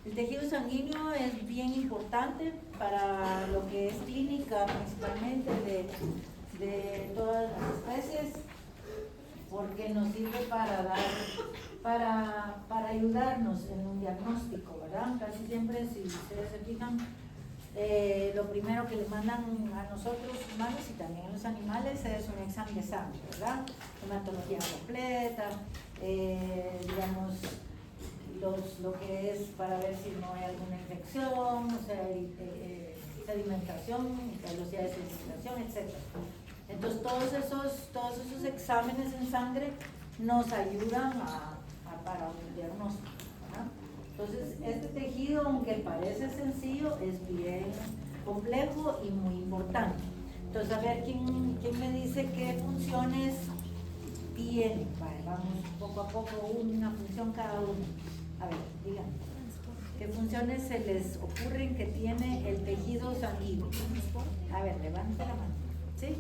El tejido sanguíneo es bien importante para lo que es clínica, principalmente de todas las especies, porque nos sirve para ayudarnos en un diagnóstico, ¿verdad? Casi siempre, si ustedes se fijan, lo primero que le mandan a nosotros humanos y también a los animales es un examen de sangre, ¿verdad? Hematología completa, digamos, lo que es para ver si no hay alguna infección, o sea, sedimentación, velocidad de sedimentación, etc. Entonces todos esos exámenes en sangre nos ayudan para un diagnóstico, ¿verdad? Entonces este tejido, aunque parece sencillo, es bien complejo y muy importante. Entonces, a ver, ¿quién me dice qué funciones tiene? Vale, vamos poco a poco, una función cada uno. A ver, díganme. ¿Qué funciones se les ocurren que tiene el tejido sanguíneo? A ver, levante la mano. ¿Sí?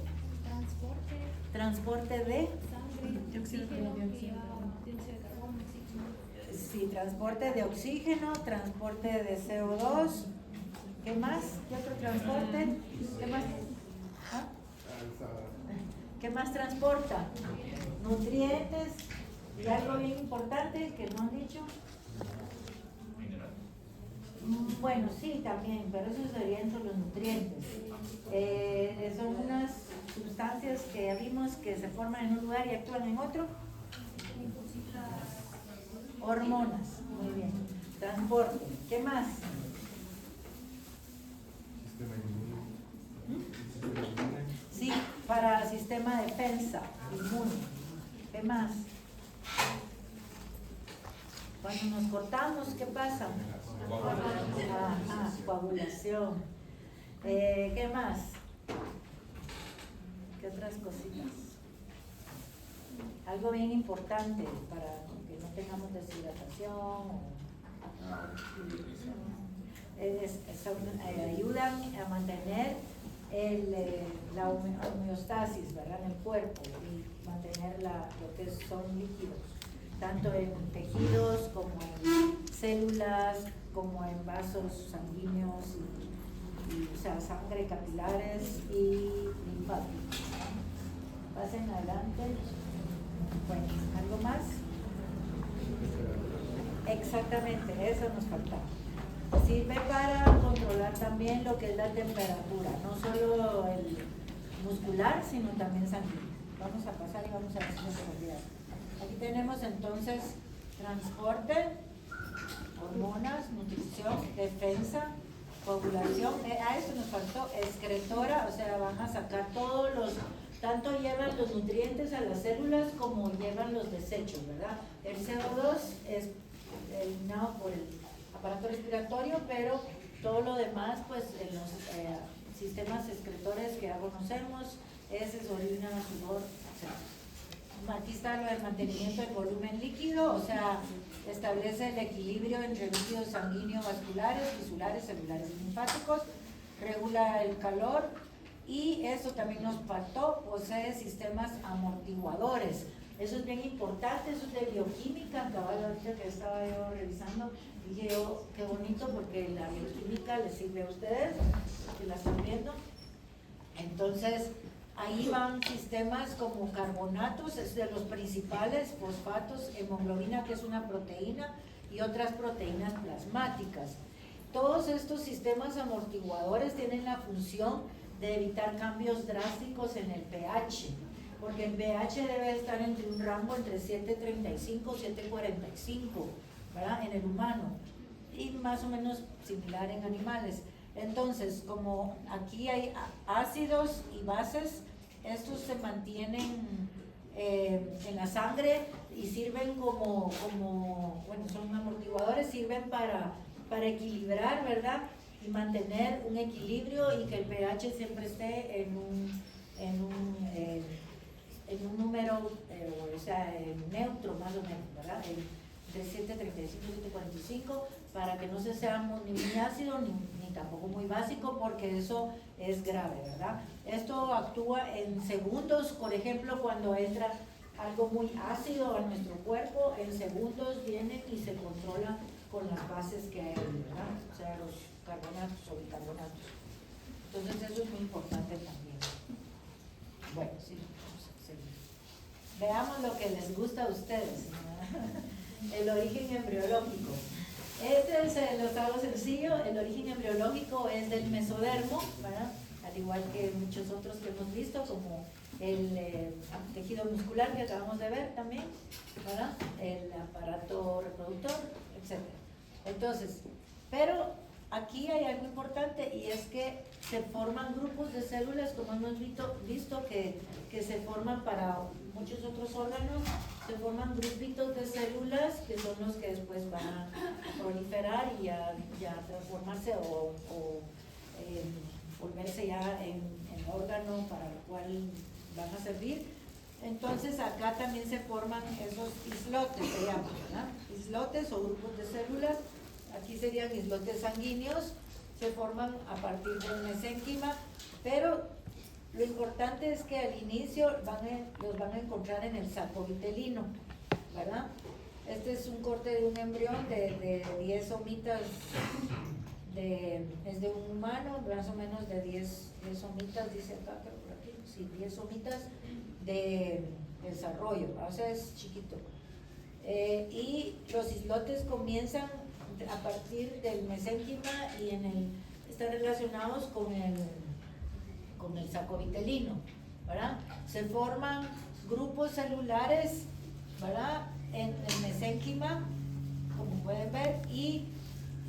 Transporte de sangre, dióxido de carbono, sí, transporte de oxígeno, transporte de CO2. ¿Qué más? ¿Qué otro transporte? ¿Qué más? ¿Ah? ¿Qué más transporta? Nutrientes y algo bien importante que no han dicho. Bueno, sí, también, pero eso sería entre los nutrientes. Son unas sustancias que ya vimos que se forman en un lugar y actúan en otro. Hormonas, muy bien. Transporte. ¿Qué más? Sí, para sistema de defensa, inmune. ¿Qué más? Cuando nos cortamos, ¿qué pasa? Coagulación. ¿Qué más? ¿Qué otras cositas? Algo bien importante para que no tengamos deshidratación. Ayudan a mantener la homeostasis, ¿verdad?, en el cuerpo y mantener lo que son líquidos, tanto en tejidos como en células, como en vasos sanguíneos o sea, sangre, capilares y linfáticos. Pasen adelante. Bueno, ¿algo más? Exactamente, eso nos faltaba. Sirve para controlar también lo que es la temperatura, no solo el muscular, sino también sanguíneo. Vamos a pasar y vamos a ver si nos olvida. Aquí tenemos entonces transporte, hormonas, nutrición, defensa, coagulación. A esto nos faltó excretora, o sea, van a sacar todos los, tanto llevan los nutrientes a las células como llevan los desechos, ¿verdad? El CO2 es eliminado por el aparato respiratorio, pero todo lo demás, pues en los sistemas excretores que ya conocemos, heces, orina, sudor, etc. Aquí está lo del mantenimiento del volumen líquido, o sea, establece el equilibrio entre líquidos sanguíneos vasculares, tisulares, celulares y linfáticos, regula el calor y eso también nos faltó, posee sistemas amortiguadores. Eso es bien importante, eso es de bioquímica, cabal, ahorita que estaba yo revisando, dije yo, qué bonito porque la bioquímica les sirve a ustedes, que la están viendo. Entonces, ahí van sistemas como carbonatos, es de los principales, fosfatos, hemoglobina, que es una proteína, y otras proteínas plasmáticas. Todos estos sistemas amortiguadores tienen la función de evitar cambios drásticos en el pH, porque el pH debe estar entre un rango entre 7.35 y 7.45, ¿verdad?, en el humano, y más o menos similar en animales. Entonces, como aquí hay ácidos y bases, estos se mantienen en la sangre y sirven como bueno, son amortiguadores, sirven para equilibrar, ¿verdad?, y mantener un equilibrio y que el pH siempre esté en un número, o sea, neutro más o menos, ¿verdad? Entre 7.35 y 7.45, para que no se sea ni muy ácido ni tampoco muy básico, porque eso es grave, ¿verdad? Esto actúa en segundos, por ejemplo, cuando entra algo muy ácido a nuestro cuerpo, en segundos viene y se controla con las bases que hay, ¿verdad? O sea, los carbonatos o bicarbonatos. Entonces eso es muy importante también. Bueno, sí, vamos a seguir. Veamos lo que les gusta a ustedes, ¿no? El origen embriológico. Este es algo sencillo. El origen embriológico es del mesodermo, ¿verdad? Al igual que muchos otros que hemos visto, como el tejido muscular que acabamos de ver también, ¿verdad? El aparato reproductor, etc. Entonces, pero aquí hay algo importante, y es que se forman grupos de células, como hemos visto que se forman para muchos otros órganos. Se forman grupitos de células que son los que después van a proliferar y a transformarse o volverse ya en órgano para el cual van a servir. Entonces acá también se forman esos islotes, se llaman, ¿verdad? Islotes o grupos de células. Aquí serían islotes sanguíneos, se forman a partir del mesénquima, pero lo importante es que al inicio los van a encontrar en el saco vitelino, ¿verdad? Este es un corte de un embrión de 10 somitas, es de un humano, más o menos de 10 somitas, dice acá, creo por aquí, sí, 10 somitas de desarrollo, o sea, es chiquito. Y los islotes comienzan a partir del mesénquima y están relacionados con el saco vitelino, ¿verdad? Se forman grupos celulares, ¿verdad? En el mesénquima, como pueden ver, y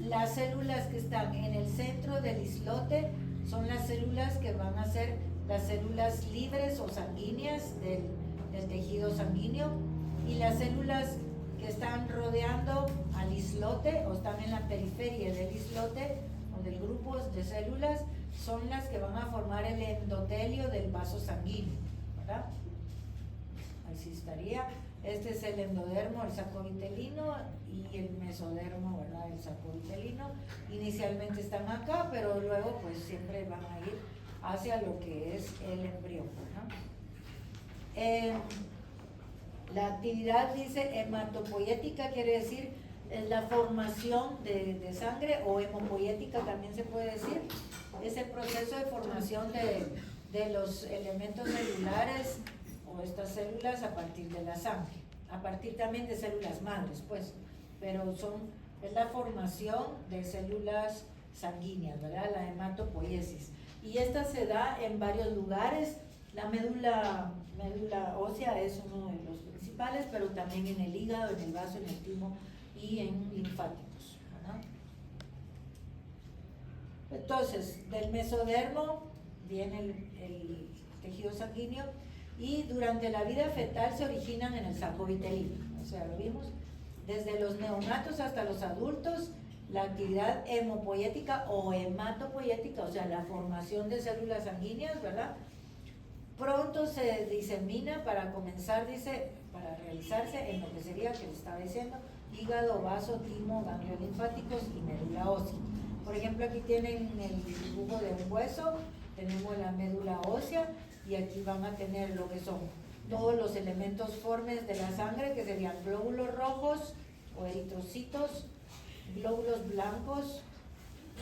las células que están en el centro del islote son las células que van a ser las células libres o sanguíneas del tejido sanguíneo, y las células que están rodeando al islote o están en la periferia del islote o del grupo de células son las que van a formar el endotelio del vaso sanguíneo, ¿verdad? Así estaría. Este es el endodermo, el saco vitelino, y el mesodermo, ¿verdad? El saco vitelino. Inicialmente están acá, pero luego pues siempre van a ir hacia lo que es el embrión, ¿no? La actividad dice hematopoyética, quiere decir la formación de sangre, o hemopoyética también se puede decir. Es el proceso de formación de los elementos celulares o estas células a partir de la sangre, a partir también de células madres, pues, pero es la formación de células sanguíneas, ¿verdad? La hematopoiesis. Y esta se da en varios lugares. La médula ósea es uno de los principales, pero también en el hígado, en el vaso, en el timo y en linfáticos, ¿verdad? Entonces, del mesodermo viene el tejido sanguíneo, y durante la vida fetal se originan en el saco vitelino. O sea, lo vimos, desde los neonatos hasta los adultos, la actividad hemopoyética o hematopoyética, o sea, la formación de células sanguíneas, ¿verdad? Pronto se disemina para comenzar, dice, para realizarse en lo que sería, que les estaba diciendo, hígado, vaso, timo, ganglios linfáticos y médula ósea. Por ejemplo, aquí tienen el dibujo de un hueso, tenemos la médula ósea, y aquí van a tener lo que son todos los elementos formes de la sangre, que serían glóbulos rojos o eritrocitos, glóbulos blancos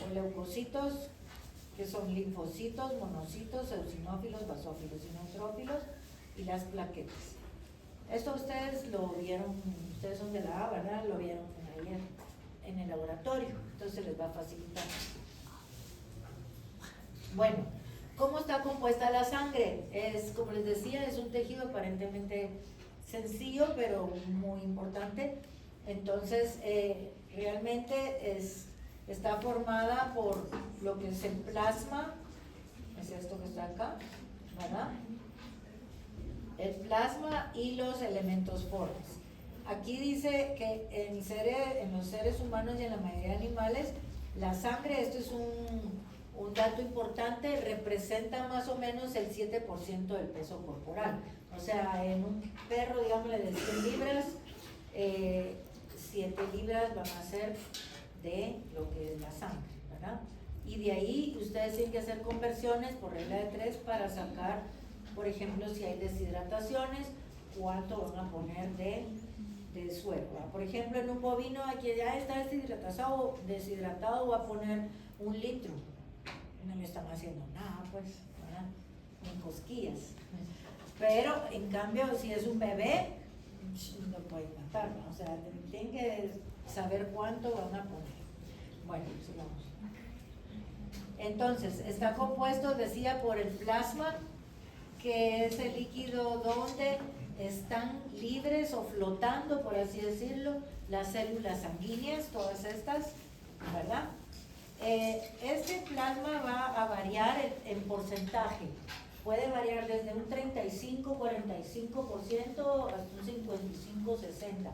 o leucocitos, que son linfocitos, monocitos, eosinófilos, basófilos y neutrófilos, y las plaquetas. Esto ustedes lo vieron, ustedes son de la A, ¿verdad? Lo vieron ayer en el laboratorio, entonces les va a facilitar. Bueno, ¿cómo está compuesta la sangre? Como les decía, es un tejido aparentemente sencillo, pero muy importante. Entonces, realmente está formada por lo que es el plasma, es esto que está acá, ¿verdad? El plasma y los elementos formes. Aquí dice que en los seres humanos y en la mayoría de animales, la sangre, esto es un dato importante, representa más o menos el 7% del peso corporal. O sea, en un perro, digámosle, de 100 libras, 7 libras van a ser de lo que es la sangre, ¿verdad? Y de ahí ustedes tienen que hacer conversiones por regla de 3 para sacar, por ejemplo, si hay deshidrataciones, cuánto van a poner de de suero, ¿verdad? Por ejemplo, en un bovino aquí ya está deshidratado, va a poner 1 litro. No me están haciendo nada, pues, ¿verdad? Ni cosquillas. Pero, en cambio, si es un bebé, no pueden matar, ¿no? O sea, tienen que saber cuánto van a poner. Bueno, sigamos. Entonces, está compuesto, decía, por el plasma, que es el líquido donde están libres o flotando, por así decirlo, las células sanguíneas, todas estas, ¿verdad? Este plasma va a variar en porcentaje. Puede variar desde un 35-45% hasta un 55-60%.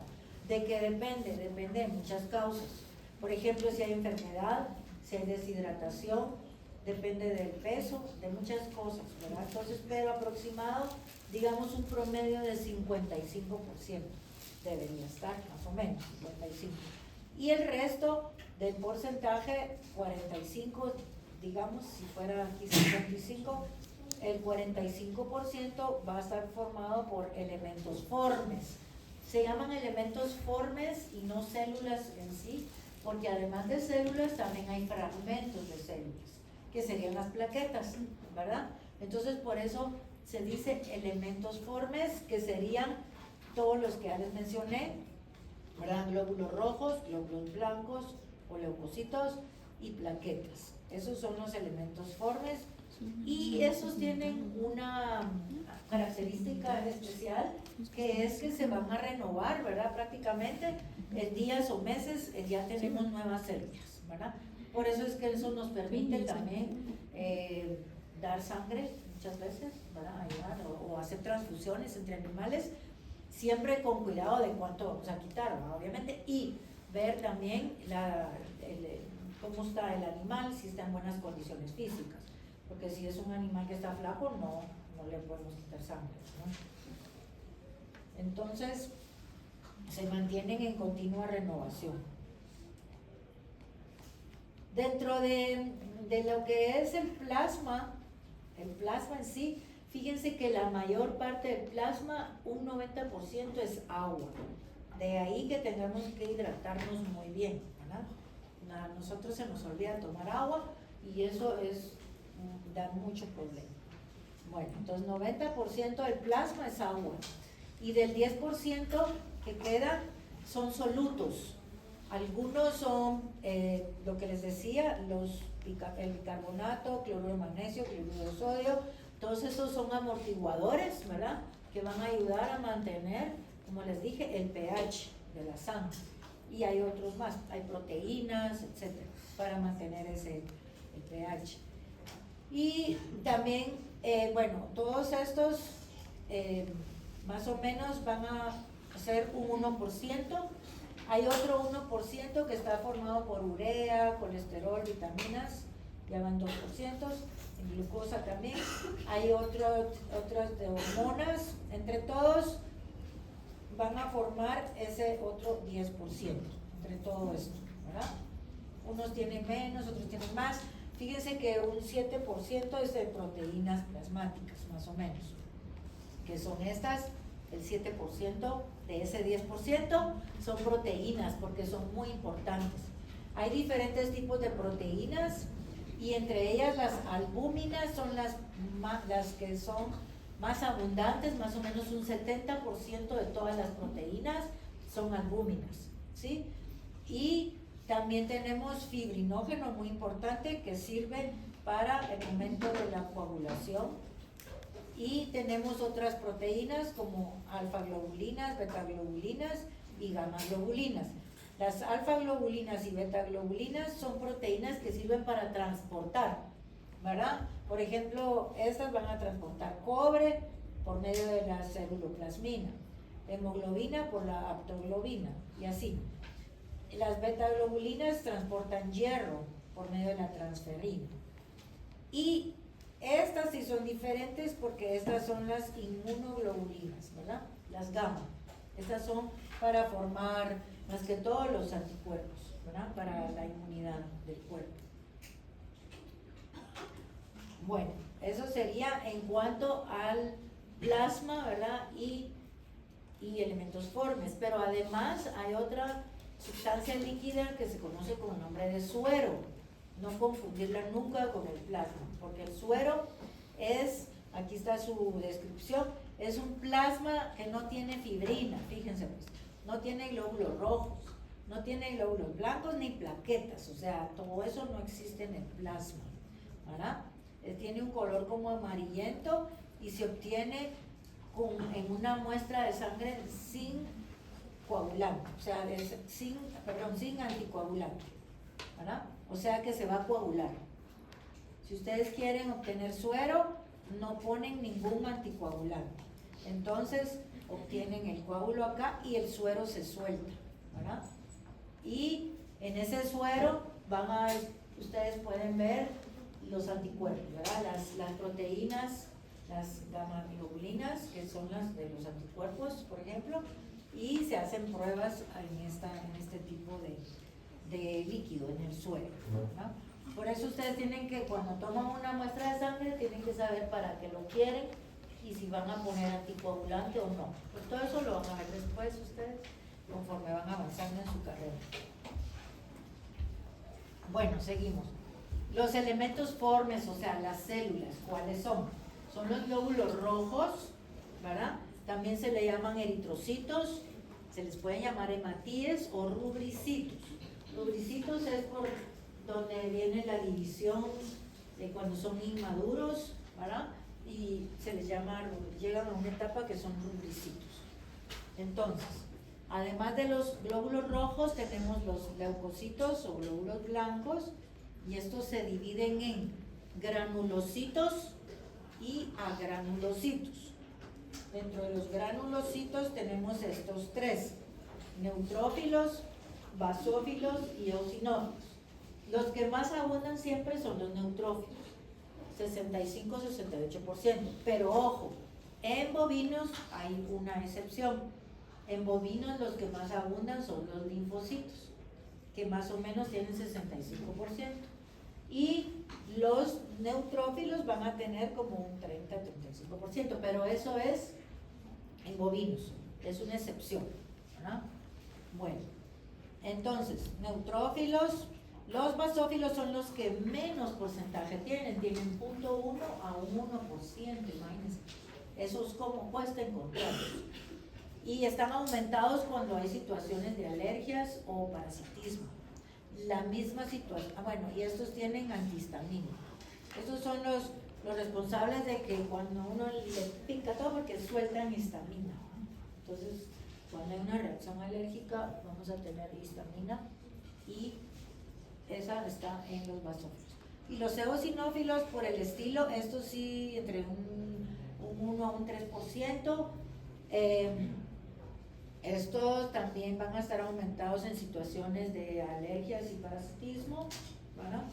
¿De qué depende? Depende de muchas causas. Por ejemplo, si hay enfermedad, si hay deshidratación, depende del peso, de muchas cosas, ¿verdad? Entonces, pero aproximado, digamos un promedio de 55% debería estar, más o menos, 55%. Y el resto del porcentaje, 45%, digamos, si fuera aquí 55%, el 45% va a estar formado por elementos formes. Se llaman elementos formes y no células en sí, porque además de células también hay fragmentos de células, que serían las plaquetas, ¿verdad? Entonces por eso se dice elementos formes, que serían todos los que ya les mencioné, ¿verdad? Glóbulos rojos, glóbulos blancos o leucocitos y plaquetas. Esos son los elementos formes y esos tienen una característica especial, que es que se van a renovar, ¿verdad? Prácticamente en días o meses ya tenemos nuevas células, ¿verdad? Por eso es que eso nos permite también dar sangre muchas veces, ¿verdad? Ayudar o hacer transfusiones entre animales, siempre con cuidado de cuánto vamos a quitar, ¿verdad? Obviamente, y ver también cómo está el animal, si está en buenas condiciones físicas, porque si es un animal que está flaco, no le podemos quitar sangre, ¿no? Entonces, se mantienen en continua renovación. Dentro de lo que es el plasma en sí, fíjense que la mayor parte del plasma, un 90% es agua. De ahí que tengamos que hidratarnos muy bien, ¿verdad? A nosotros se nos olvida tomar agua y eso da mucho problema. Bueno, entonces 90% del plasma es agua y del 10% que queda son solutos. Algunos son lo que les decía, el bicarbonato, cloruro de magnesio, cloruro de sodio. Todos esos son amortiguadores, ¿verdad? Que van a ayudar a mantener, como les dije, el pH de la sangre. Y hay otros más, hay proteínas, etcétera, para mantener el pH. Y también, bueno, todos estos más o menos van a ser un 1%. Hay otro 1% que está formado por urea, colesterol, vitaminas, ya van 2%, en glucosa también. Hay otras de hormonas, entre todos van a formar ese otro 10%, entre todo esto, ¿verdad? Unos tienen menos, otros tienen más. Fíjense que un 7% es de proteínas plasmáticas, más o menos, que son estas. El 7% de ese 10% son proteínas, porque son muy importantes. Hay diferentes tipos de proteínas y entre ellas las albúminas son las que son más abundantes, más o menos un 70% de todas las proteínas son albúminas, ¿sí? Y también tenemos fibrinógeno, muy importante, que sirve para el momento de la coagulación. Y tenemos otras proteínas como alfa-globulinas, beta-globulinas y gamma-globulinas. Las alfa-globulinas y beta-globulinas son proteínas que sirven para transportar, ¿verdad? Por ejemplo, estas van a transportar cobre por medio de la celuloplasmina, hemoglobina por la aptoglobina y así. Las beta-globulinas transportan hierro por medio de la transferrina. Y estas sí son diferentes porque estas son las inmunoglobulinas, ¿verdad? Las gamma. Estas son para formar más que todo los anticuerpos, ¿verdad? Para la inmunidad del cuerpo. Bueno, eso sería en cuanto al plasma, ¿verdad? Y y elementos formes, pero además hay otra sustancia líquida que se conoce con el nombre de suero. No confundirla nunca con el plasma, porque el suero es, aquí está su descripción, es un plasma que no tiene fibrina, fíjense pues, no tiene glóbulos rojos, no tiene glóbulos blancos ni plaquetas, o sea, todo eso no existe en el plasma, ¿verdad? Tiene un color como amarillento y se obtiene en una muestra de sangre sin coagulante, o sea, sin anticoagulante, ¿verdad? O sea que se va a coagular. Si ustedes quieren obtener suero, no ponen ningún anticoagulante. Entonces, obtienen el coágulo acá y el suero se suelta, ¿verdad? Y en ese suero ustedes pueden ver los anticuerpos, ¿verdad? Las proteínas, las gamma-globulinas, que son las de los anticuerpos, por ejemplo, y se hacen pruebas en este tipo de líquido, en el suero, ¿verdad? Por eso ustedes tienen que, cuando toman una muestra de sangre, tienen que saber para qué lo quieren y si van a poner anticoagulante o no. Pues todo eso lo van a ver después ustedes, conforme van avanzando en su carrera. Bueno, seguimos. Los elementos formes, o sea, las células, ¿cuáles son? Son los glóbulos rojos, ¿verdad? También se le llaman eritrocitos, se les pueden llamar hematíes o rubricitos. Rubricitos es por donde viene la división de cuando son inmaduros, ¿verdad? Y se les llama, llegan a una etapa que son rubricitos. Entonces, además de los glóbulos rojos, tenemos los leucocitos o glóbulos blancos, y estos se dividen en granulocitos y agranulocitos. Dentro de los granulocitos tenemos estos tres: neutrófilos, basófilos y eosinófilos. Los que más abundan siempre son los neutrófilos, 65-68%. Pero ojo, en bovinos hay una excepción. En bovinos los que más abundan son los linfocitos, que más o menos tienen 65%. Y los neutrófilos van a tener como un 30-35%, pero eso es en bovinos, es una excepción, ¿verdad? Bueno, entonces, neutrófilos, los basófilos son los que menos porcentaje tienen 0.1 a 1%, imagínense. Eso es como cuesta encontrarlos. Y están aumentados cuando hay situaciones de alergias o parasitismo. La misma situación, bueno, y estos tienen antihistamina. Estos son los responsables de que cuando uno le pica todo, porque sueltan histamina, ¿no? Entonces, cuando hay una reacción alérgica, vamos a tener histamina, y esa está en los basófilos. Y los eosinófilos, por el estilo, estos sí, entre un 1 a un 3%. Estos también van a estar aumentados en situaciones de alergias y parasitismo, ¿verdad?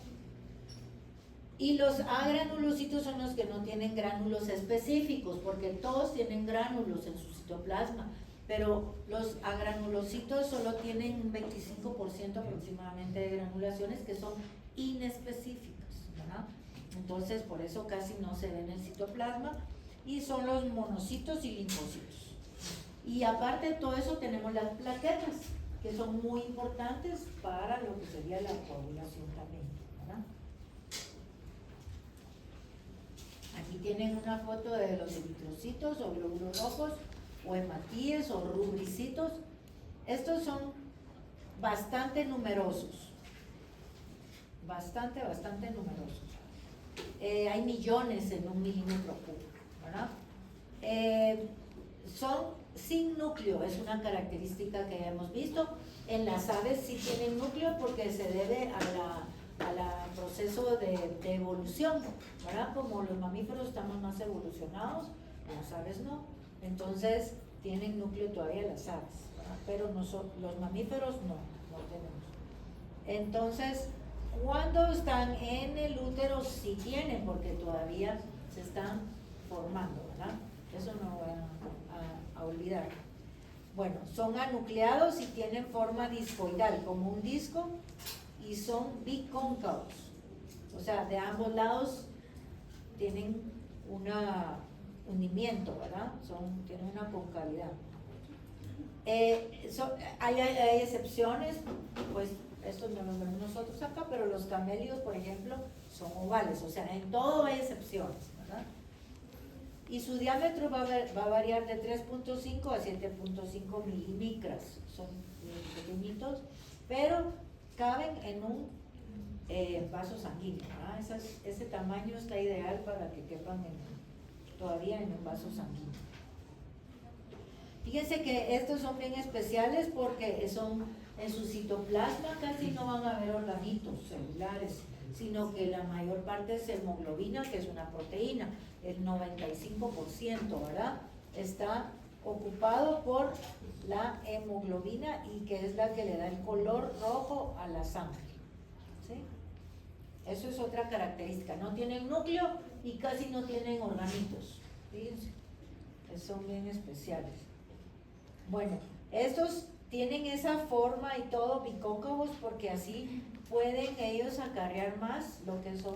Y los agranulocitos son los que no tienen gránulos específicos, porque todos tienen gránulos en su citoplasma, pero los agranulocitos solo tienen un 25% aproximadamente de granulaciones que son inespecíficas, ¿verdad? Entonces, por eso casi no se ven en el citoplasma, y son los monocitos y linfocitos. Y aparte de todo eso tenemos las plaquetas, que son muy importantes para lo que sería la coagulación también, ¿verdad? Aquí tienen una foto de los eritrocitos o glóbulos rojos, o hematíes o rubricitos. Estos son bastante numerosos, bastante numerosos. Hay millones en 1 milímetro cúbico, ¿verdad? Son sin núcleo, es una característica que hemos visto. En las aves sí tienen núcleo porque se debe al proceso de evolución, ¿verdad? Como los mamíferos estamos más evolucionados, las aves no, entonces tienen núcleo todavía las aves, ¿verdad? Pero los mamíferos no tenemos. Entonces, cuando están en el útero sí tienen, porque todavía se están formando, ¿verdad? Eso no voy a olvidar. Bueno, son anucleados y tienen forma discoidal, como un disco, y son bicóncavos, o sea, de ambos lados tienen un hundimiento, ¿verdad? Tienen una concavidad. Hay excepciones, pues estos no los vemos nosotros acá, pero los camélidos, por ejemplo, son ovales, o sea, en todo hay excepciones, ¿verdad? Y su diámetro va a variar de 3.5 a 7.5 milímetros, son pequeñitos, pero caben en un vaso sanguíneo, ¿verdad? Ese tamaño está ideal para que quepan todavía en un vaso sanguíneo. Fíjense que estos son bien especiales porque son en su citoplasma, casi no van a haber organitos celulares, sino que la mayor parte es hemoglobina, que es una proteína, el 95%, ¿verdad? Está ocupado por la hemoglobina y que es la que le da el color rojo a la sangre, ¿sí? Eso es otra característica, no tienen núcleo y casi no tienen organitos, fíjense, son bien especiales. Bueno, estos tienen esa forma y todo bicóncavos porque así pueden ellos acarrear más lo que son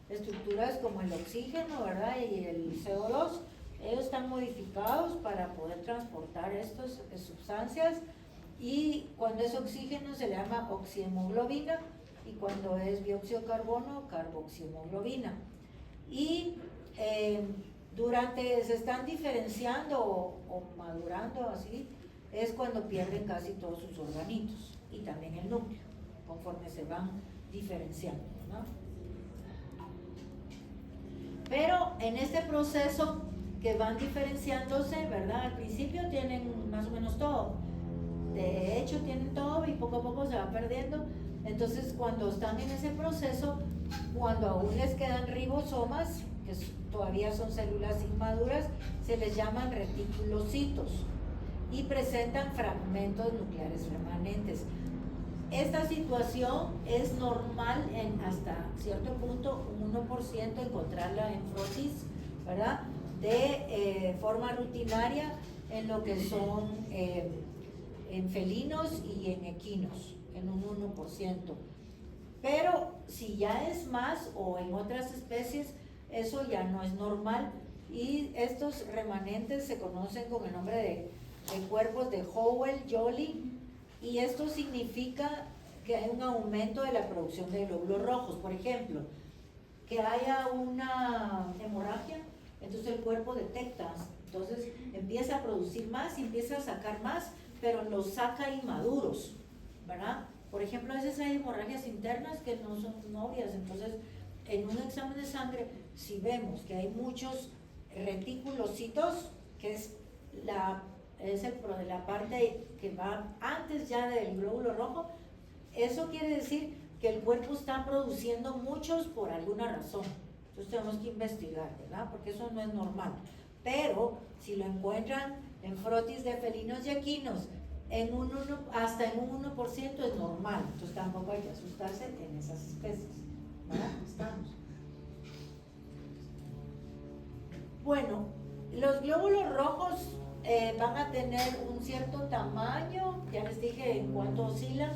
estructuras como el oxígeno, ¿verdad? Y el CO2. Ellos están modificados para poder transportar estas sustancias, y cuando es oxígeno se le llama oxihemoglobina y cuando es dióxido de carbono, carboxihemoglobina. Y se están diferenciando o madurando así, es cuando pierden casi todos sus organitos y también el núcleo, conforme se van diferenciando, ¿no? Pero en este proceso que van diferenciándose, ¿verdad? Al principio tienen más o menos todo, de hecho tienen todo y poco a poco se va perdiendo. Entonces cuando están en ese proceso, cuando aún les quedan ribosomas, que todavía son células inmaduras, se les llaman reticulocitos y presentan fragmentos nucleares remanentes. Esta situación es normal en hasta cierto punto, un 1% encontrarla en frotis, ¿verdad? De forma rutinaria en lo que son en felinos y en equinos, en un 1%. Pero si ya es más o en otras especies, eso ya no es normal, y estos remanentes se conocen con el nombre de cuerpos de Howell-Jolly, y esto significa que hay un aumento de la producción de glóbulos rojos. Por ejemplo, que haya una hemorragia, entonces el cuerpo detecta, entonces empieza a producir más y empieza a sacar más, pero los saca inmaduros, ¿verdad? Por ejemplo, a veces hay hemorragias internas que no son obvias, entonces en un examen de sangre, si vemos que hay muchos reticulocitos, que es la parte que va antes ya del glóbulo rojo, eso quiere decir que el cuerpo está produciendo muchos por alguna razón. Entonces tenemos que investigar, ¿verdad? Porque eso no es normal. Pero si lo encuentran en frotis de felinos y equinos, hasta en un 1% es normal. Entonces tampoco hay que asustarse en esas especies, ¿verdad? Estamos. Bueno, los glóbulos rojos van a tener un cierto tamaño, ya les dije en cuánto oscilan,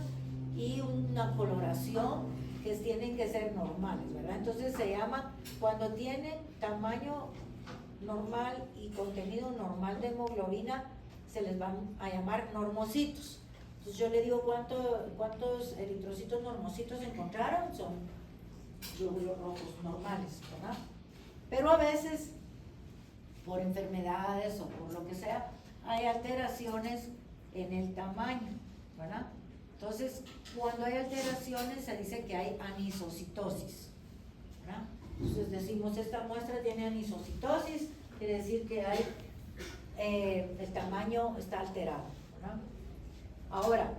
y una coloración que tienen que ser normales, ¿verdad? Entonces se llaman, cuando tienen tamaño normal y contenido normal de hemoglobina, se les van a llamar normocitos. Entonces yo le digo cuántos eritrocitos normocitos encontraron, son glóbulos rojos normales, ¿verdad? Pero a veces, por enfermedades o por lo que sea, hay alteraciones en el tamaño, ¿verdad? Entonces, cuando hay alteraciones se dice que hay anisocitosis, ¿verdad? Entonces decimos, esta muestra tiene anisocitosis, quiere decir que hay, el tamaño está alterado, ¿verdad? Ahora,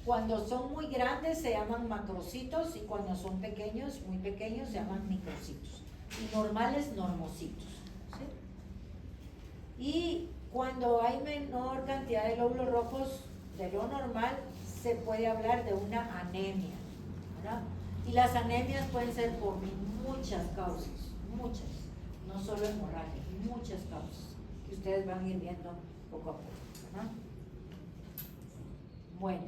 cuando son muy grandes se llaman macrocitos, y cuando son pequeños, muy pequeños, se llaman microcitos, y normales, normocitos, ¿sí? Y cuando hay menor cantidad de glóbulos rojos de lo normal, se puede hablar de una anemia, ¿verdad? Y las anemias pueden ser por muchas causas, muchas, no solo hemorragia, muchas causas, que ustedes van a ir viendo poco a poco, ¿verdad? Bueno,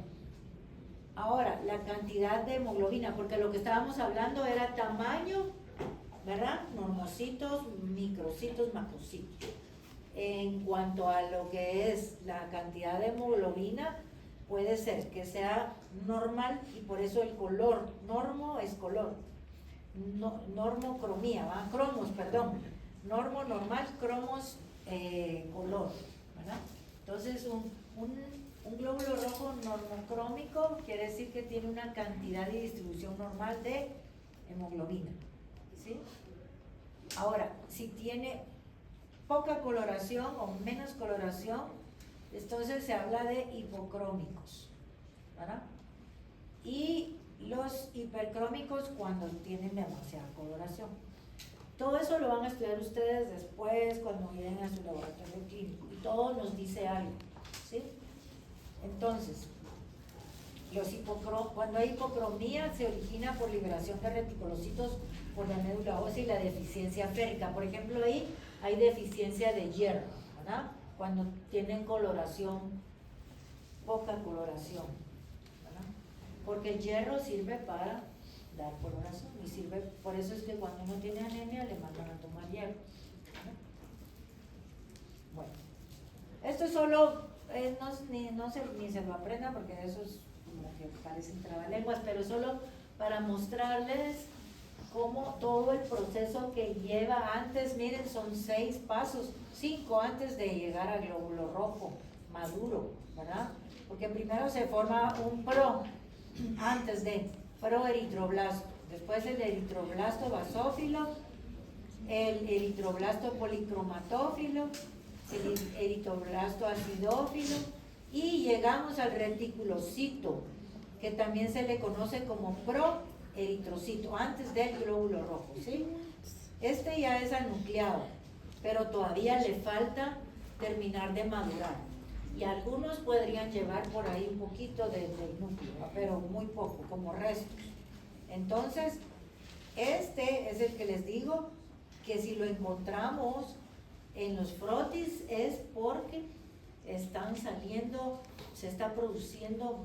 ahora la cantidad de hemoglobina, porque lo que estábamos hablando era tamaño, ¿verdad? Normocitos, microcitos, macrocitos. en cuanto a lo que es la cantidad de hemoglobina, puede ser que sea normal y por eso el color, normo es color, normocromía, cromos, perdón, normo normal, cromos color, ¿verdad? Entonces un glóbulo rojo normocrómico quiere decir que tiene una cantidad y distribución normal de hemoglobina, ¿sí? Ahora, si tiene poca coloración o menos coloración, entonces se habla de hipocrómicos, ¿verdad? Y los hipercrómicos cuando tienen demasiada coloración. Todo eso lo van a estudiar ustedes después cuando lleguen a su laboratorio clínico y todo nos dice algo, ¿sí? Entonces, cuando hay hipocromía se origina por liberación de reticulocitos por la médula ósea y la deficiencia férrica. Por ejemplo, ahí hay deficiencia de hierro, ¿verdad? Cuando tienen coloración, poca coloración, ¿verdad? Porque el hierro sirve para dar coloración y sirve, por eso es que cuando uno tiene anemia le mandan a tomar hierro, ¿verdad? Bueno, esto solo ni se lo aprendan porque eso es como que parecen trabalenguas, pero solo para mostrarles cómo todo el proceso que lleva antes, miren, son 6 pasos, 5 antes de llegar al glóbulo rojo maduro, ¿verdad? Porque primero se forma un antes de proeritroblasto, después el eritroblasto basófilo, el eritroblasto policromatófilo, el eritroblasto acidófilo y llegamos al reticulocito, que también se le conoce como proeritrocito, antes del glóbulo rojo, ¿sí? Este ya es anucleado, pero todavía le falta terminar de madurar. Y algunos podrían llevar por ahí un poquito del núcleo, pero muy poco, como restos. Entonces, este es el que les digo que si lo encontramos en los frotis es porque están saliendo, se está produciendo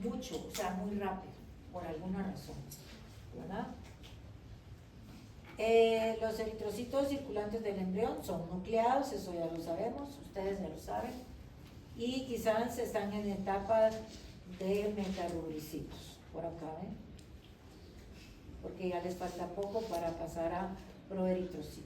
mucho, o sea, muy rápido, por alguna razón, ¿verdad? Los eritrocitos circulantes del embrión son nucleados, eso ya lo sabemos, ustedes ya lo saben, y quizás están en etapa de metarubricitos, por acá, porque ya les falta poco para pasar a proeritrocito.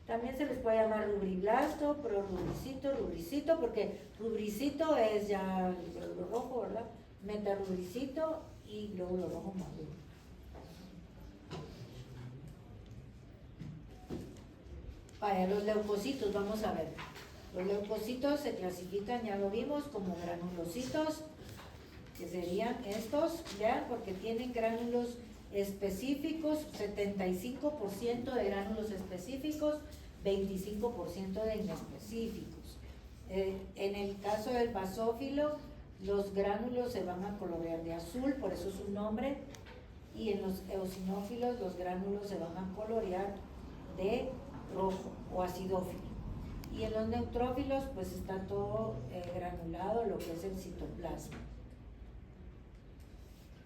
También se les puede llamar rubriblasto, rubricito, porque rubricito es ya el glóbulo rojo, ¿verdad? Metarubricito y glóbulo rojo maduro. Vaya, los leucocitos, vamos a ver. Los leucocitos se clasifican, ya lo vimos, como granulocitos, que serían estos, ¿ya? Porque tienen gránulos específicos, 75% de gránulos específicos, 25% de inespecíficos. En el caso del basófilo, los gránulos se van a colorear de azul, por eso su nombre, y en los eosinófilos los gránulos se van a colorear de rojo o acidófilo. Y en los neutrófilos pues está todo granulado, lo que es el citoplasma.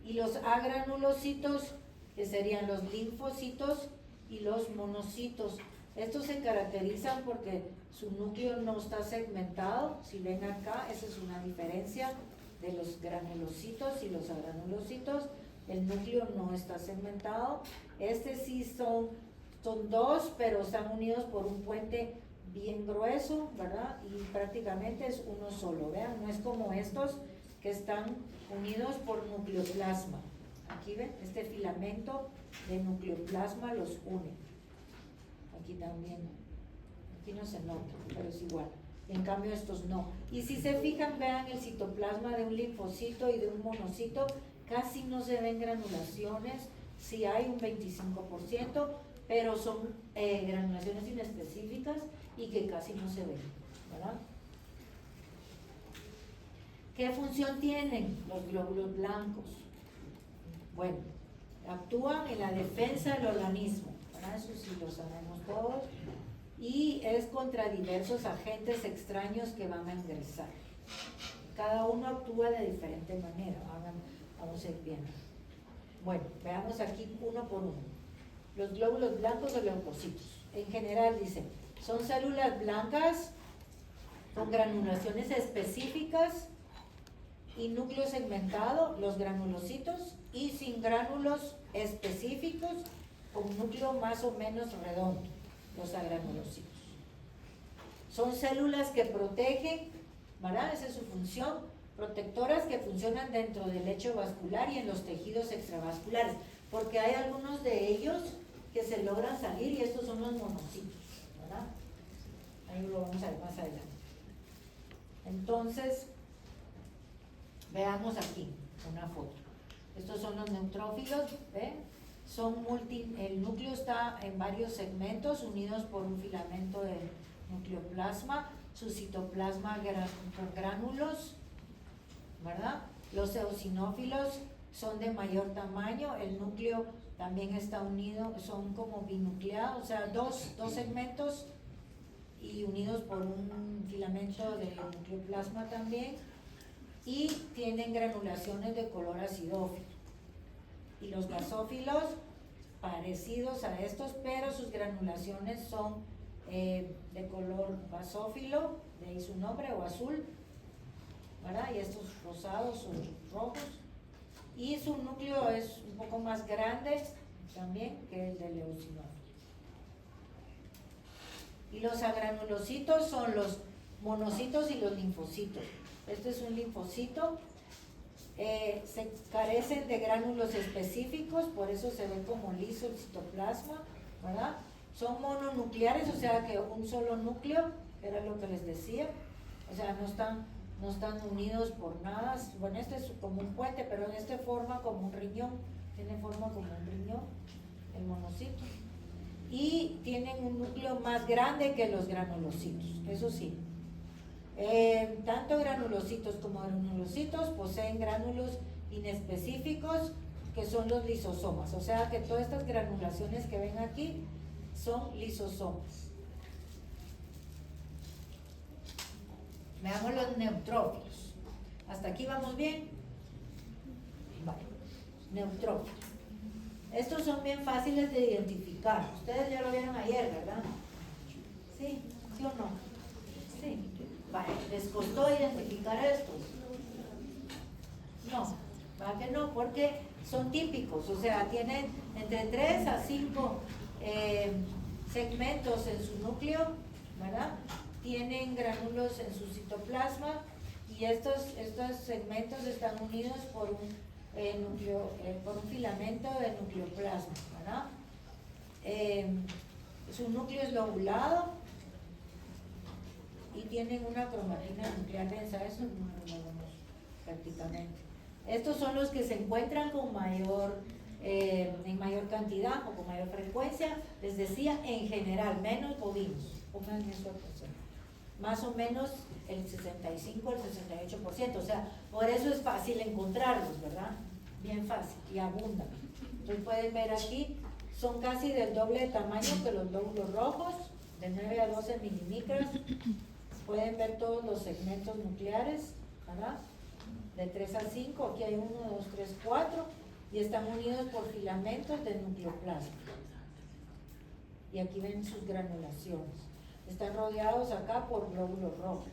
Y los agranulocitos, que serían los linfocitos y los monocitos. Estos se caracterizan porque su núcleo no está segmentado. Si ven acá, esa es una diferencia de los granulocitos y los agranulocitos. El núcleo no está segmentado. Este sí son dos, pero están unidos por un puente bien grueso, ¿verdad? Y prácticamente es uno solo, vean, no es como estos que están unidos por nucleoplasma. Aquí ven, este filamento de nucleoplasma los une. Aquí también, aquí no se nota, pero es igual. En cambio estos no. Y si se fijan, vean el citoplasma de un linfocito y de un monocito, casi no se ven granulaciones, sí hay un 25%, pero son granulaciones inespecíficas y que casi no se ven, ¿verdad? ¿Qué función tienen los glóbulos blancos? Bueno, actúan en la defensa del organismo, ¿verdad? Eso sí lo sabemos todos, y es contra diversos agentes extraños que van a ingresar. Cada uno actúa de diferente manera, vamos a ir viendo. Bueno, veamos aquí uno por uno. Los glóbulos blancos o leucocitos. En general dice, Son células blancas con granulaciones específicas y núcleo segmentado, los granulocitos, y sin gránulos específicos, con núcleo más o menos redondo, los agranulocitos. Son células que protegen, ¿verdad? Esa es su función, protectoras que funcionan dentro del lecho vascular y en los tejidos extravasculares, porque hay algunos de ellos que se logran salir y estos son los monocitos, ¿verdad? Ahí lo vamos a ver más adelante. Entonces, veamos aquí una foto. Estos son los neutrófilos, ¿ven? El núcleo está en varios segmentos unidos por un filamento de nucleoplasma, su citoplasma con gránulos, ¿verdad? Los eosinófilos son de mayor tamaño, el núcleo también está unido, son como binucleados, o sea, dos segmentos y unidos por un filamento de nucleoplasma también, y tienen granulaciones de color acidófilo. Y los basófilos, parecidos a estos, pero sus granulaciones son de color basófilo, de ahí su nombre, o azul, ¿verdad? Y estos rosados o rojos. Y su núcleo es un poco más grande también que el del eosinófilo. Y los agranulocitos son los monocitos y los linfocitos. Este es un linfocito. Se carecen de gránulos específicos, por eso se ve como liso el citoplasma, ¿verdad? Son mononucleares, o sea que un solo núcleo, era lo que les decía, o sea, no están unidos por nada. Bueno, este es como un puente, pero este forma como un riñón, tiene forma como un riñón, el monocito. Y tienen un núcleo más grande que los granulocitos, eso sí. Tanto granulocitos como granulocitos poseen gránulos inespecíficos que son los lisosomas, o sea que todas estas granulaciones que ven aquí son lisosomas. Veamos los neutrófilos. ¿Hasta aquí vamos bien? Vale. Neutrófilos. Estos son bien fáciles de identificar. Ustedes ya lo vieron ayer, ¿verdad? ¿Sí? ¿Sí o no? Sí. Vale. ¿Les costó identificar estos? No. ¿Para qué no? Porque son típicos. O sea, tienen entre 3 a 5 segmentos en su núcleo, ¿verdad? Tienen gránulos en su citoplasma y estos segmentos están unidos por un filamento de nucleoplasma, ¿verdad? Su núcleo es lobulado y tienen una cromatina nuclear densa, eso no lo vemos prácticamente. Estos son los que se encuentran con en mayor cantidad o con mayor frecuencia, les decía, en general, menos bovinos, pongan eso atención. Más o menos el 65 al 68%, o sea, por eso es fácil encontrarlos, ¿verdad? Bien fácil y abundan. Entonces pueden ver aquí, son casi del doble de tamaño que los lóbulos rojos, de 9 a 12 milimicras. Pueden ver todos los segmentos nucleares, ¿verdad? De 3 a 5, aquí hay 1, 2, 3, 4, y están unidos por filamentos de nucleoplasma. Y aquí ven sus granulaciones. Están rodeados acá por glóbulos rojos.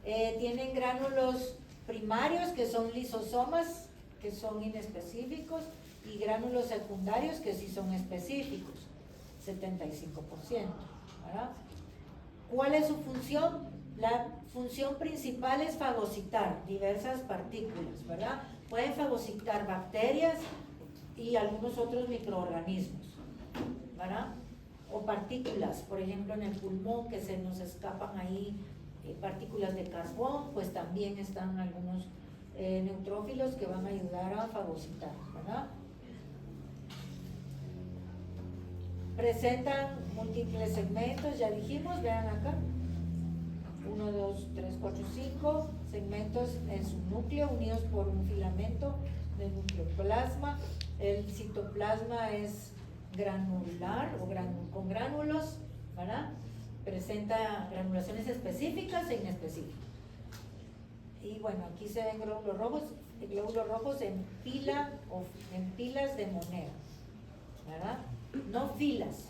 Tienen gránulos primarios que son lisosomas, que son inespecíficos, y gránulos secundarios que sí son específicos, 75%, ¿verdad? ¿Cuál es su función? La función principal es fagocitar diversas partículas, ¿verdad? Pueden fagocitar bacterias y algunos otros microorganismos, ¿verdad? O partículas, por ejemplo en el pulmón que se nos escapan ahí partículas de carbón, pues también están algunos neutrófilos que van a ayudar a fagocitar, ¿verdad? Presentan múltiples segmentos, ya dijimos, vean acá, 1, 2, 3, 4, 5 segmentos en su núcleo unidos por un filamento de nucleoplasma. El citoplasma es granular o con gránulos, ¿verdad? Presenta granulaciones específicas e inespecíficas. Y bueno, aquí se ven glóbulos rojos en pila o en pilas de moneda, ¿verdad? No filas,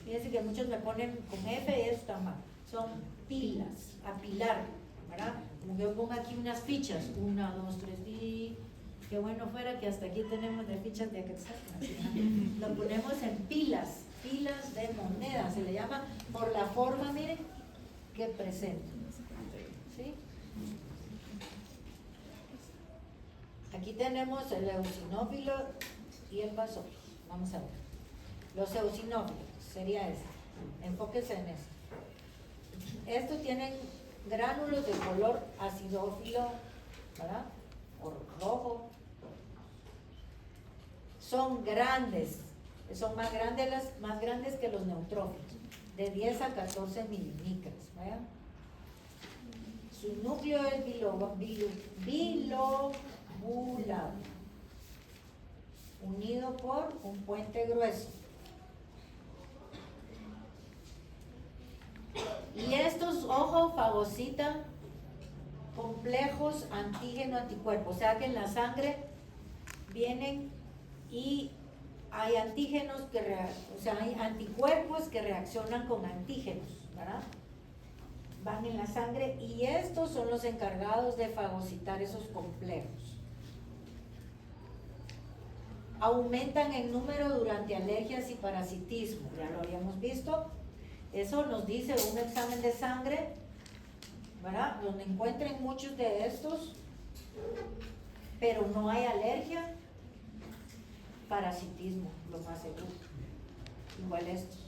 Fíjense que muchos me ponen con F y eso está mal. Son pilas, apilar, ¿verdad? Como que yo pongo aquí unas fichas, 1, 2, 3, y qué bueno fuera que hasta aquí tenemos de fichas de Quetzal. Lo ponemos en pilas, pilas de moneda, se le llama por la forma, miren, que presenta. ¿Sí? Aquí tenemos el eosinófilo y el basófilo. Vamos a ver. Los eosinófilos, sería este. Enfóquense en esto. Estos tienen gránulos de color acidófilo, ¿verdad? O rojo. Son grandes, son más grandes que los neutrófilos, de 10 a 14 milímetros, ¿verdad? Su núcleo es bilobulado, unido por un puente grueso. Y estos, ojo, fagocitan complejos antígeno-anticuerpos, o sea que en la sangre vienen y hay antígenos o sea, hay anticuerpos que reaccionan con antígenos, ¿verdad? Van en la sangre y estos son los encargados de fagocitar esos complejos. Aumentan en número durante alergias y parasitismo, ya lo habíamos visto. Eso nos dice un examen de sangre, ¿verdad? Donde encuentren muchos de estos, pero no hay alergia, parasitismo, lo más seguro. Igual estos.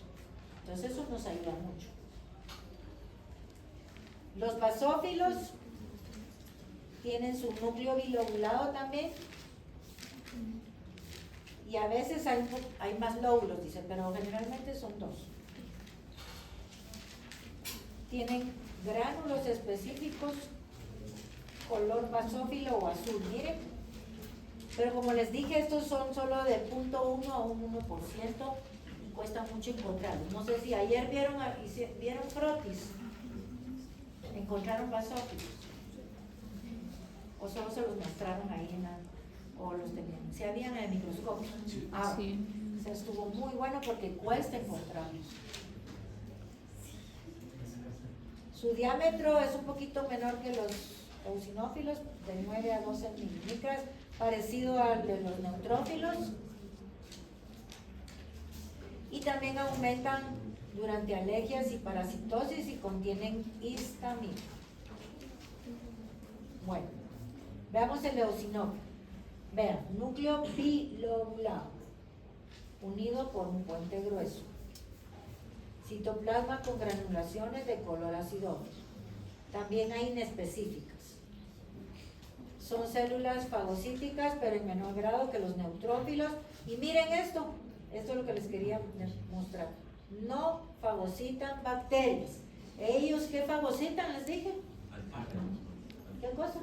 Entonces eso nos ayuda mucho. Los basófilos tienen su núcleo bilobulado también. Y a veces hay más lóbulos, dice, pero generalmente son 2. Tienen gránulos específicos, color basófilo o azul, miren. Pero como les dije, estos son solo de 0.1 a un 1% y cuesta mucho encontrarlos. No sé si ayer vieron frotis, encontraron basófilos, o solo se los mostraron ahí o los tenían. Si habían en el microscopio. Ah, sí. O sea, estuvo muy bueno porque cuesta encontrarlos. Su diámetro es un poquito menor que los eosinófilos, de 9 a 12 milímetros, parecido al de los neutrófilos. Y también aumentan durante alergias y parasitosis y contienen histamina. Bueno, veamos el eosinófilo. Vean, núcleo bilobulado, unido por un puente grueso. Citoplasma con granulaciones de color acidófilo. También hay inespecíficas. Son células fagocíticas, pero en menor grado que los neutrófilos. Y miren esto es lo que les quería mostrar. No fagocitan bacterias. ¿Ellos qué fagocitan? Les dije. ¿Qué cosa?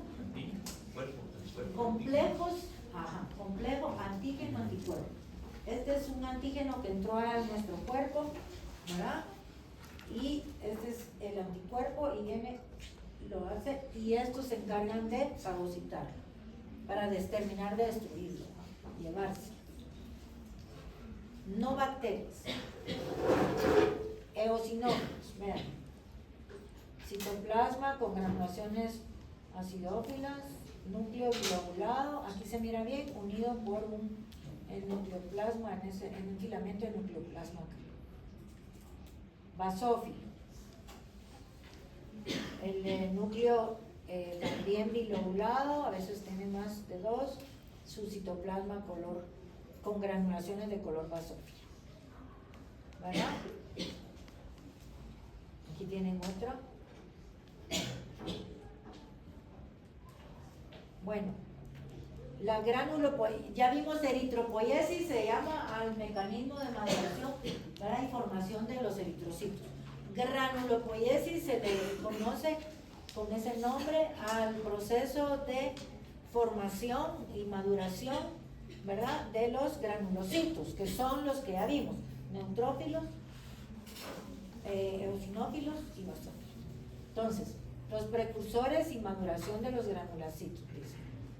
Complejos, complejo antígeno-anticuerpo. Este es un antígeno que entró a nuestro cuerpo, ¿verdad? Y este es el anticuerpo y viene, lo hace, y estos se encargan de fagocitarlo para terminar de destruirlo, llevarse. No bacterias. Eosinófilos, vean. Citoplasma con granulaciones acidófilas, núcleo bilobulado, aquí se mira bien, unido por el nucleoplasma, en un filamento de nucleoplasma. Basófilo. El núcleo también bilobulado, a veces tiene más de 2, su citoplasma con granulaciones de color basófilo. ¿Verdad? Aquí tienen otra. Bueno, la ya vimos eritropoiesis, se llama al mecanismo de maduración para información de los eritrocitos. Granulopoiesis se le conoce con ese nombre al proceso de formación y maduración, ¿verdad?, de los granulocitos, que son los que ya vimos, neutrófilos, eosinófilos y basófilos. Entonces, los precursores y maduración de los granulocitos.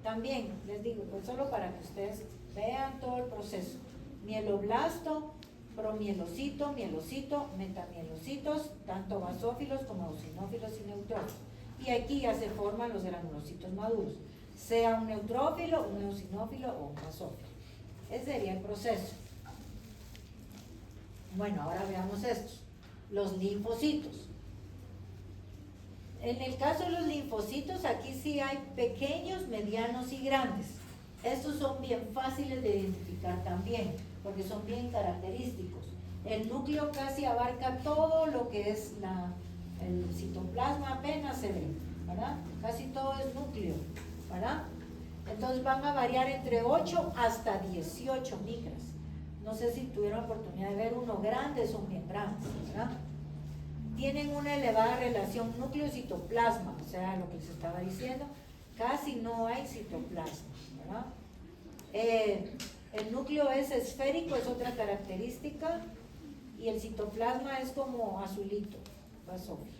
También les digo, pues solo para que ustedes vean todo el proceso. Mieloblasto, promielocito, mielocito, metamielocitos, tanto basófilos como eosinófilos y neutrófilos. Y aquí ya se forman los granulocitos maduros, sea un neutrófilo, un eosinófilo o un basófilo. Ese sería el proceso. Bueno, ahora veamos estos, los linfocitos. En el caso de los linfocitos, aquí sí hay pequeños, medianos y grandes. Estos son bien fáciles de identificar también, porque son bien característicos. El núcleo casi abarca todo lo que es el citoplasma, apenas se ve, ¿verdad? Casi todo es núcleo, ¿verdad? Entonces van a variar entre 8 hasta 18 micras. No sé si tuvieron oportunidad de ver uno grande, son bien grandes, ¿verdad? Tienen una elevada relación núcleo-citoplasma, o sea, lo que se estaba diciendo, casi no hay citoplasma, ¿verdad? El núcleo es esférico, es otra característica, y el citoplasma es como azulito, basófilo.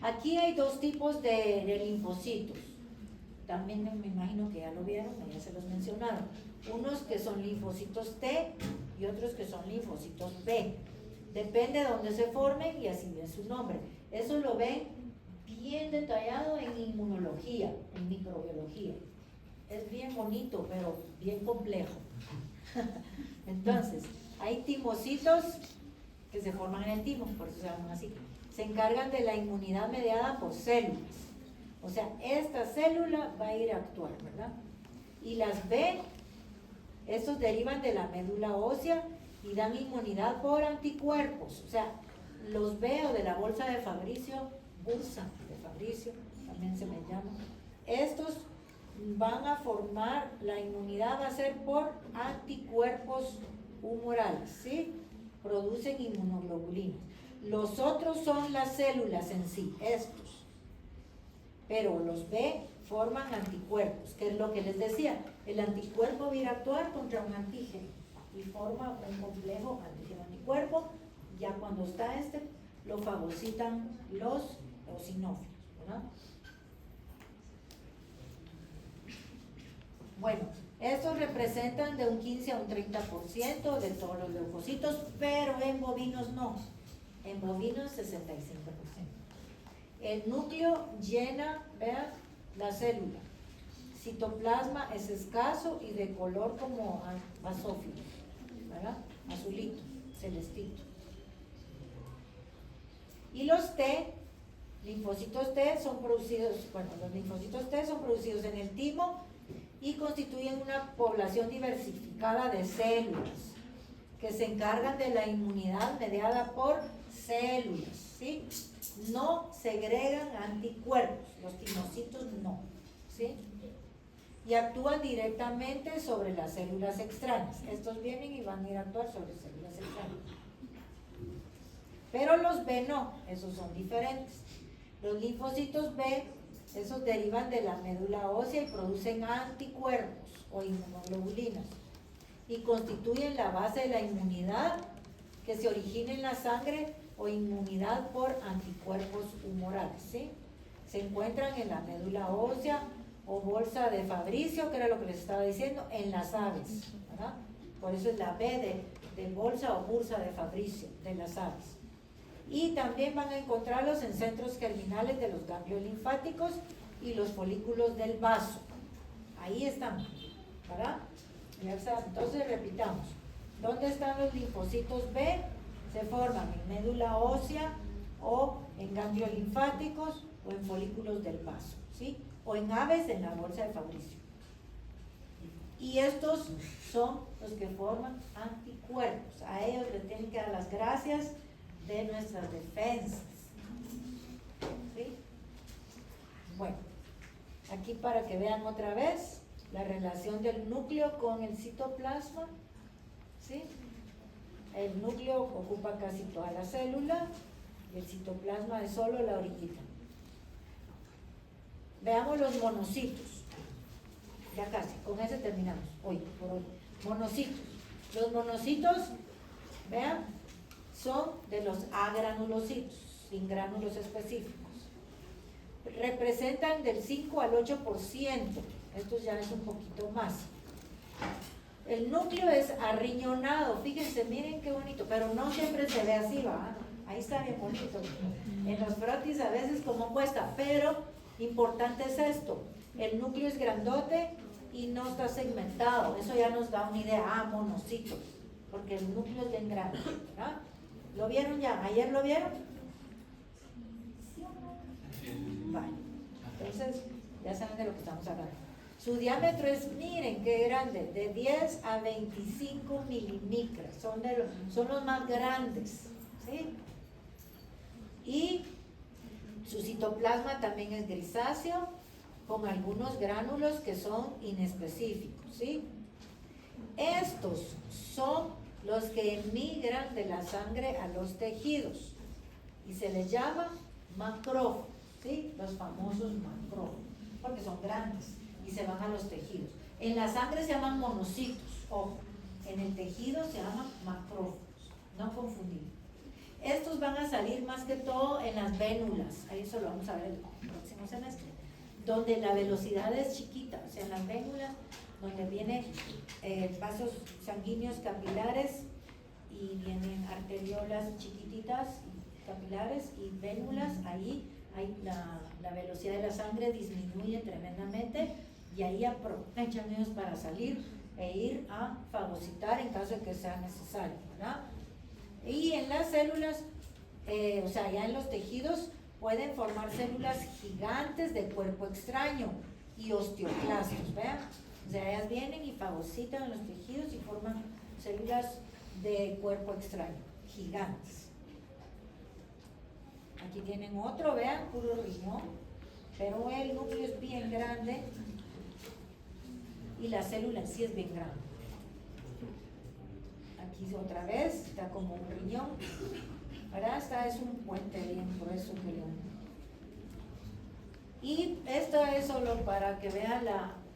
Aquí hay dos tipos de linfocitos, también me imagino que ya lo vieron, ya se los mencionaron, unos que son linfocitos T y otros que son linfocitos B. Depende de dónde se formen y así es su nombre. Eso lo ven bien detallado en inmunología, en microbiología. Es bien bonito, pero bien complejo. Entonces, hay timocitos que se forman en el timo, por eso se llaman así. Se encargan de la inmunidad mediada por células. O sea, esta célula va a ir a actuar, ¿verdad? Y las B, estos derivan de la médula ósea y dan inmunidad por anticuerpos, o sea, los B o de la bolsa de Fabricio, bursa de Fabricio, también se me llama, estos van a formar, la inmunidad va a ser por anticuerpos humorales, ¿sí? Producen inmunoglobulinas. Los otros son las células en sí, estos, pero los B forman anticuerpos, que es lo que les decía, el anticuerpo va a ir a actuar contra un antígeno y forma un complejo antígeno-anticuerpo. Ya cuando está lo fagocitan los eosinófilos, ¿verdad? Bueno, estos representan de un 15 a un 30% de todos los leucocitos, pero en bovinos no, en bovinos 65%. El núcleo llena, vean, la célula. Citoplasma es escaso y de color como basófilo, ¿verdad? Azulito, celestito. Y los T, linfocitos T son producidos, bueno, los linfocitos T son producidos en el timo y constituyen una población diversificada de células que se encargan de la inmunidad mediada por células, ¿sí? No segregan anticuerpos, los timocitos no, ¿sí? Y actúan directamente sobre las células extrañas. Estos vienen y van a ir a actuar sobre células extrañas. Pero los B no, esos son diferentes. Los linfocitos B, esos derivan de la médula ósea y producen anticuerpos o inmunoglobulinas y constituyen la base de la inmunidad que se origina en la sangre o inmunidad por anticuerpos humorales, ¿sí? Se encuentran en la médula ósea o bolsa de Fabricio, que era lo que les estaba diciendo, en las aves, ¿verdad? Por eso es la B de bolsa o bursa de Fabricio, de las aves. Y también van a encontrarlos en centros germinales de los ganglios linfáticos y los folículos del vaso. Ahí están, ¿verdad? Entonces repitamos. ¿Dónde están los linfocitos B? Se forman en médula ósea o en ganglios linfáticos o en folículos del vaso, ¿sí? O en aves en la bolsa de Fabricio. Y estos son los que forman anticuerpos. A ellos les tienen que dar las gracias de nuestras defensas, ¿sí? Bueno, aquí para que vean otra vez la relación del núcleo con el citoplasma, ¿sí? El núcleo ocupa casi toda la célula y el citoplasma es solo la orillita. Veamos los monocitos. Ya casi, con ese terminamos hoy, por hoy. Monocitos. Los monocitos, vean, son de los agranulocitos, sin gránulos específicos. Representan del 5 al 8%, esto ya es un poquito más. El núcleo es arriñonado, fíjense, miren qué bonito, pero no siempre se ve así, ¿va? Ahí está bien bonito. En los frotis a veces como cuesta, pero importante es esto, el núcleo es grandote y no está segmentado, eso ya nos da una idea, monocito, porque el núcleo es bien grande, ¿verdad? ¿Lo vieron ya? ¿Ayer lo vieron? Vale, entonces ya saben de lo que estamos hablando. Su diámetro es, miren qué grande, de 10 a 25 milimicras, son los más grandes, ¿sí? Y su citoplasma también es grisáceo, con algunos gránulos que son inespecíficos, ¿sí? Estos son los que emigran de la sangre a los tejidos y se les llama macrófagos, ¿sí? Los famosos macrófagos, porque son grandes y se van a los tejidos. En la sangre se llaman monocitos, ojo, en el tejido se llaman macrófagos, no confundir. Estos van a salir más que todo en las vénulas, ahí eso lo vamos a ver el próximo semestre, donde la velocidad es chiquita, o sea, en las vénulas, donde vienen vasos sanguíneos capilares y vienen arteriolas chiquititas, capilares y vénulas, ahí la velocidad de la sangre disminuye tremendamente y ahí aprovechan ellos para salir e ir a fagocitar en caso de que sea necesario, ¿verdad? Y en las células, o sea, ya en los tejidos pueden formar células gigantes de cuerpo extraño y osteoclastos, ¿vean? O sea, ellas vienen y fagocitan en los tejidos y forman células de cuerpo extraño, gigantes. Aquí tienen otro, vean, puro riñón, pero el núcleo es bien grande y la célula en sí es bien grande. Aquí otra vez, está como un riñón, ¿verdad? Esta es un puente bien grueso que lo... Y esto es solo para que vean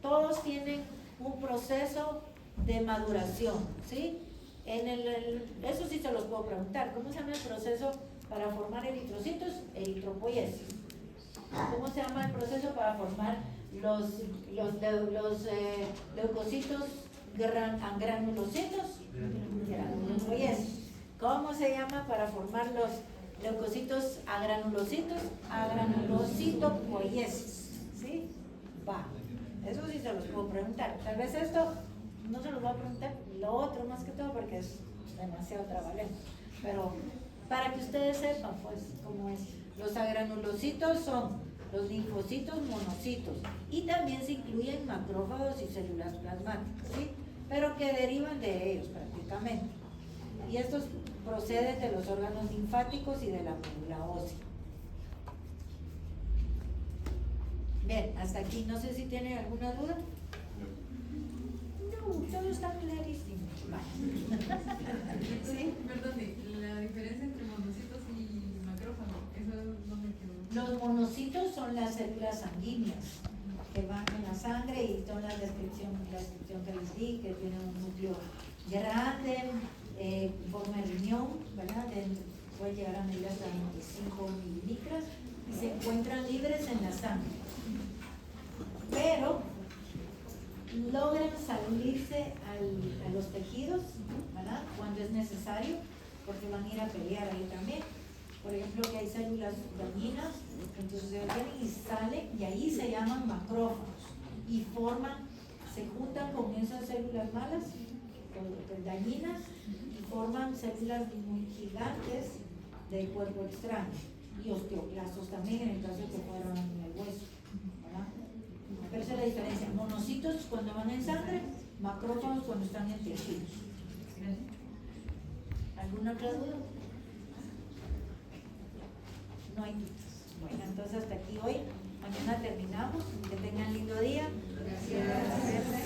todos tienen un proceso de maduración, ¿sí? Eso sí se los puedo preguntar, ¿cómo se llama el proceso para formar eritrocitos? Eritropoiesis. ¿Cómo se llama el proceso para formar los leucocitos granulocitos? Granulopoiesis. ¿Cómo se llama para formar los leucocitos agranulocitos? Agranulocitopoiesis. ¿Sí? Va. Eso sí se los puedo preguntar. Tal vez esto no se los voy a preguntar, lo otro más que todo porque es demasiado trabalento. Pero para que ustedes sepan, pues, cómo es. Los agranulocitos son los linfocitos monocitos y también se incluyen macrófagos y células plasmáticas, ¿sí? Pero que derivan de ellos prácticamente. Y estos proceden de los órganos linfáticos y de la médula ósea. Bien, hasta aquí, no sé si tienen alguna duda. No, todo está clarísimo. Vale. ¿Sí? Perdón, la diferencia entre monocitos y macrófago, eso no me quedó. Los monocitos son las células sanguíneas que van en la sangre y son la descripción que les di, que tienen un núcleo grande, forma de riñón, ¿verdad? Puede llegar a medir hasta 25 mililitros y se encuentran libres en la sangre. Pero logran salirse a los tejidos, ¿verdad? Cuando es necesario, porque van a ir a pelear ahí también. Por ejemplo, que hay células dañinas, entonces se vienen y salen, y ahí se llaman macrófagos, y se juntan con esas células malas, dañinas, y forman células muy gigantes del cuerpo extraño, y osteoclastos también, en el caso de que fueran en el hueso, ¿verdad? Pero esa es la diferencia. Monocitos cuando van en sangre, macrófagos cuando están en tejidos. ¿Alguna otra duda? No hay dudas. Bueno, entonces hasta aquí hoy. Mañana terminamos.